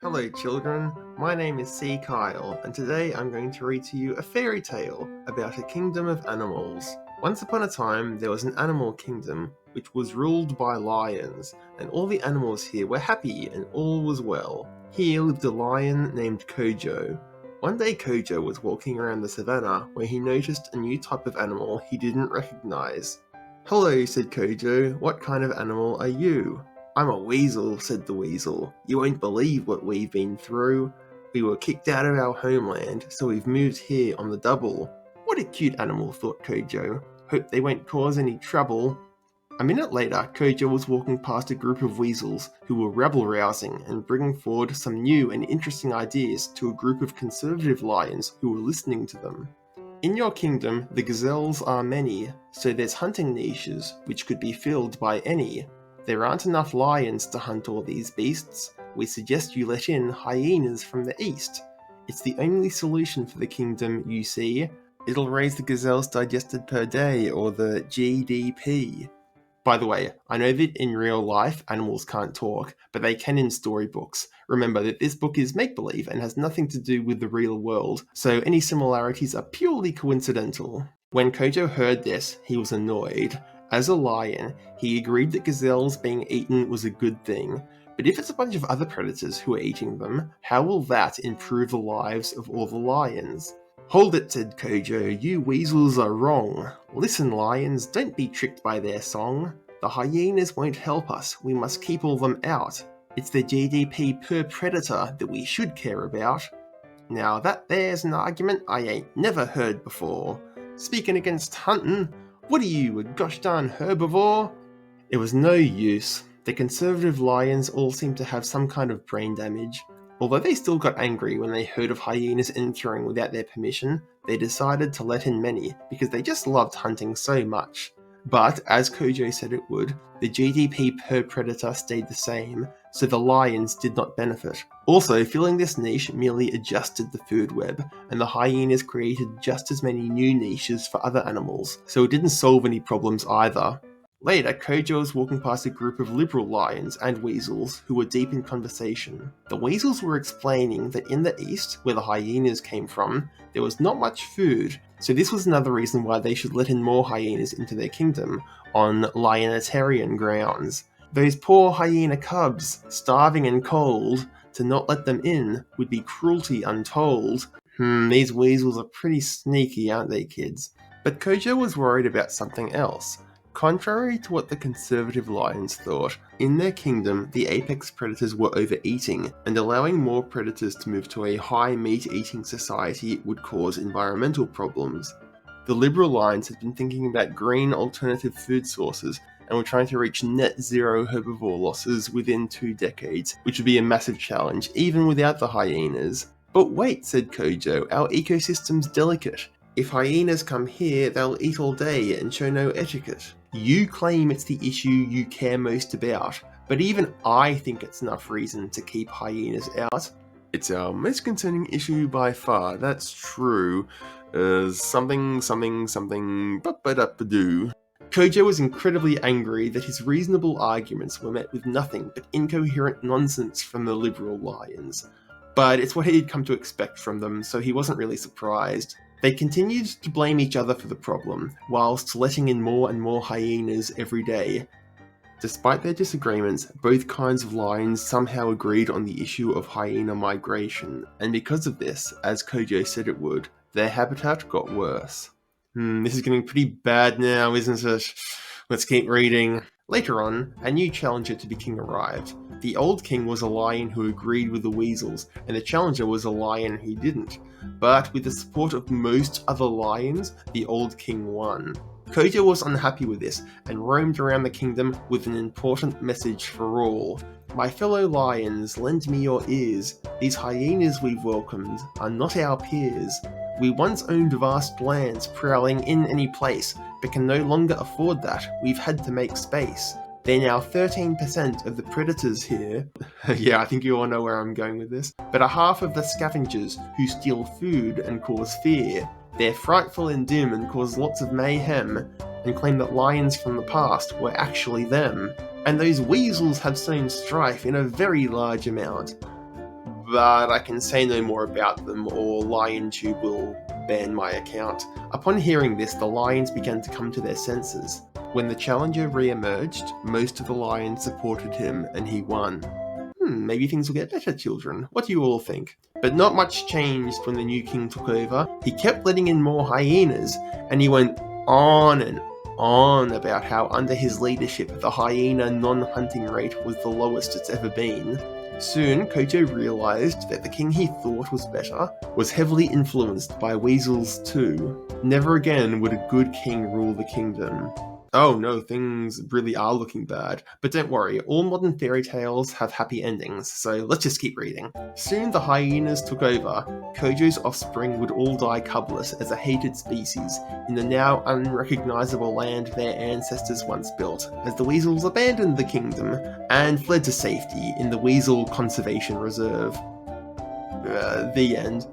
Hello children, my name is C. Kyle, and today I'm going to read to you a fairy tale about a kingdom of animals. Once upon a time, there was an animal kingdom which was ruled by lions, and all the animals here were happy and all was well. Here lived a lion named Kojo. One day Kojo was walking around the savannah where he noticed a new type of animal he didn't recognize. "Hello," said Kojo, "what kind of animal are you?" "I'm a weasel," said the weasel. "You won't believe what we've been through. We were kicked out of our homeland, so we've moved here on the double." "What a cute animal," thought Kojo. "Hope they won't cause any trouble." A minute later, Kojo was walking past a group of weasels who were rabble-rousing and bringing forward some new and interesting ideas to a group of conservative lions who were listening to them. "In your kingdom, the gazelles are many, so there's hunting niches, which could be filled by any. There aren't enough lions to hunt all these beasts. We suggest you let in hyenas from the east. It's the only solution for the kingdom, you see. It'll raise the gazelles digested per day, or the GDP. By the way, I know that in real life animals can't talk, but they can in storybooks. Remember that this book is make-believe and has nothing to do with the real world, so any similarities are purely coincidental. When Kojo heard this, he was annoyed. As a lion, he agreed that gazelles being eaten was a good thing, but if it's a bunch of other predators who are eating them, how will that improve the lives of all the lions? "Hold it," said Kojo, "you weasels are wrong. Listen, lions, don't be tricked by their song. The hyenas won't help us, we must keep all them out. It's the GDP per predator that we should care about." Now that there's an argument I ain't never heard before. Speaking against hunting, what are you, a gosh darn herbivore? It was no use. The conservative lions all seemed to have some kind of brain damage. Although they still got angry when they heard of hyenas entering without their permission, they decided to let in many because they just loved hunting so much. But, as Kojo said it would, the GDP per predator stayed the same, so the lions did not benefit. Also, filling this niche merely adjusted the food web, and the hyenas created just as many new niches for other animals, so it didn't solve any problems either. Later, Kojo was walking past a group of liberal lions and weasels who were deep in conversation. The weasels were explaining that in the east, where the hyenas came from, there was not much food, so this was another reason why they should let in more hyenas into their kingdom, on lionitarian grounds. Those poor hyena cubs, starving and cold, to not let them in would be cruelty untold. These weasels are pretty sneaky, aren't they, kids? But Kojo was worried about something else. Contrary to what the conservative lions thought, in their kingdom the apex predators were overeating, and allowing more predators to move to a high meat-eating society would cause environmental problems. The liberal lions had been thinking about green alternative food sources and were trying to reach net zero herbivore losses within 2 decades, which would be a massive challenge even without the hyenas. "But wait," said Kojo, "our ecosystem's delicate. If hyenas come here, they'll eat all day and show no etiquette. You claim it's the issue you care most about, but even I think it's enough reason to keep hyenas out." "It's our most concerning issue by far, that's true. Something, ba-ba-da-ba-doo." Kojo was incredibly angry that his reasonable arguments were met with nothing but incoherent nonsense from the liberal lions. But it's what he'd come to expect from them, so he wasn't really surprised. They continued to blame each other for the problem, whilst letting in more and more hyenas every day. Despite their disagreements, both kinds of lions somehow agreed on the issue of hyena migration, and because of this, as Kojo said it would, their habitat got worse. This is getting pretty bad now, isn't it? Let's keep reading. Later on, a new challenger to be king arrived. The old king was a lion who agreed with the weasels, and the challenger was a lion who didn't. But with the support of most other lions, the old king won. Kojo was unhappy with this, and roamed around the kingdom with an important message for all. "My fellow lions, lend me your ears. These hyenas we've welcomed are not our peers. We once owned vast lands, prowling in any place, but can no longer afford that. We've had to make space. They're now 13% of the predators here." Yeah, I think you all know where I'm going with this. "But are half of the scavengers who steal food and cause fear. They're frightful in dim and cause lots of mayhem, and claim that lions from the past were actually them. And those weasels have sown strife in a very large amount. but I can say no more about them or LionTube will ban my account. Upon hearing this, the lions began to come to their senses. When the challenger re-emerged, most of the lions supported him and he won. Maybe things will get better, children. What do you all think? But not much changed when the new king took over. He kept letting in more hyenas, and he went on and on about how under his leadership the hyena non-hunting rate was the lowest it's ever been. Soon, Kojo realised that the king he thought was better was heavily influenced by weasels too. Never again would a good king rule the kingdom. Oh no, things really are looking bad. But don't worry, all modern fairy tales have happy endings, so let's just keep reading. Soon the hyenas took over. Kojo's offspring would all die cubless as a hated species in the now unrecognisable land their ancestors once built, as the weasels abandoned the kingdom and fled to safety in the Weasel Conservation Reserve. The end.